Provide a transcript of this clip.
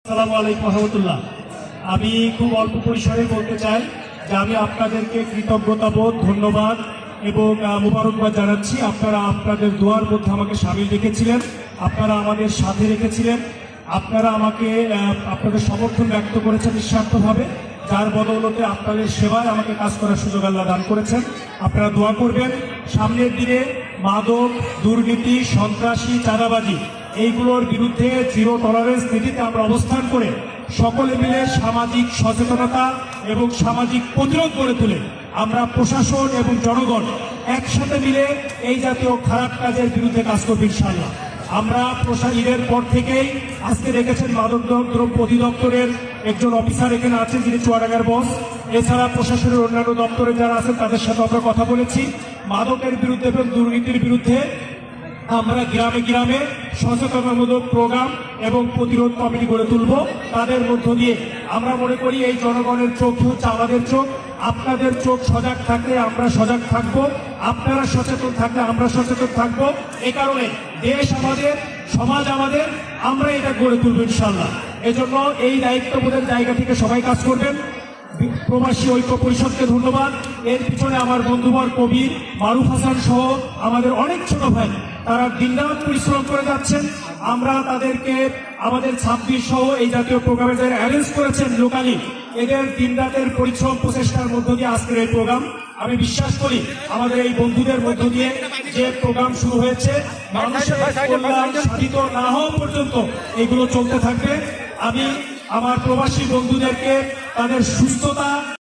আসসালামু আলাইকুম রহমতুল্লাহ। আমি খুব অল্প পরিসরে বলতে চাই যে আমি আপনাদেরকে কৃতজ্ঞতাবোধ, ধন্যবাদ এবং মুবারকবাদ জানাচ্ছি। আপনারা আপনাদের দোয়ার মধ্যে আমাকে সামিল রেখেছিলেন, আপনারা আমাদের সাথে রেখেছিলেন, আপনারা আমাকে আপনাদের সমর্থন ব্যক্ত করেছেন নিঃস্বার্থভাবে, যার বদৌলতে আপনাদের সেবায় আমাকে কাজ করার সুযোগ আল্লাহ দান করেছেন। আপনারা দোয়া করবেন সামনের দিনে মাদক, দুর্নীতি, সন্ত্রাসী, চাঁদাবাজি এইগুলোর বিরুদ্ধে জিরো টলারেন্স নীতিতে আমরা অবস্থান করে সকলে মিলে সামাজিক সচেতনতা এবং সামাজিক প্রতিরোধ গড়ে তুলে আমরা প্রশাসন এবং জনগণ একসাথে মিলে এই জাতীয় খারাপ কাজের বিরুদ্ধে কাজ করব ইনশাআল্লাহ। আমরা ঈদের পর থেকেই আজকে দেখেছেন মাদক দ্রব্য অধিদপ্তরের একজন অফিসার এখানে আছেন যিনি চুয়াডাঙ্গার বস। এছাড়া প্রশাসনের অন্যান্য দপ্তরে যারা আছেন তাদের সাথে আমরা কথা বলেছি। মাদকের বিরুদ্ধে এবং দুর্নীতির বিরুদ্ধে আমরা গ্রামে গ্রামে সচেতনতামূলক প্রোগ্রাম এবং প্রতিরোধ কমিটি গড়ে তুলব। তাদের মধ্য দিয়ে আমরা মনে করি এই জনগণের চোখ হচ্ছে আমাদের চোখ। আপনাদের চোখ সজাগ থাকলে আমরা সজাগ থাকব, আপনারা সচেতন থাকলে আমরা সচেতন থাকব। এই কারণে দেশ আমাদের, সমাজ আমাদের, আমরা এটা গড়ে তুলব ইনশাআল্লাহ। এজন্য এই দায়িত্ববোধের জায়গা থেকে সবাই কাজ করবেন। প্রবাসী ঐক্য পরিষদকে ধন্যবাদ। এর পিছনে আমার বন্ধুবর কবির, মারুফ হাসান সহ আমাদের অনেক ছোট ভাই, তারা দিনরাত পরিশ্রম করে যাচ্ছেন। আমরা তাদেরকে আমাদের 26 সহ এই জাতীয় প্রোগ্রামে যারা অ্যারেঞ্জ করেছেন লোকালি, এদের দিনরাতের পরিশ্রম প্রচেষ্টার মধ্য দিয়ে আজকের এই প্রোগ্রাম। আমি বিশ্বাস করি আমাদের এই বন্ধুদের মধ্য দিয়ে যে প্রোগ্রাম শুরু হয়েছে, মানুষের কল্যাণ সাধিত না হওয়া পর্যন্ত এগুলো চলতে থাকবে। আমি আমার প্রবাসী বন্ধুদেরকে তাদের সুস্থতা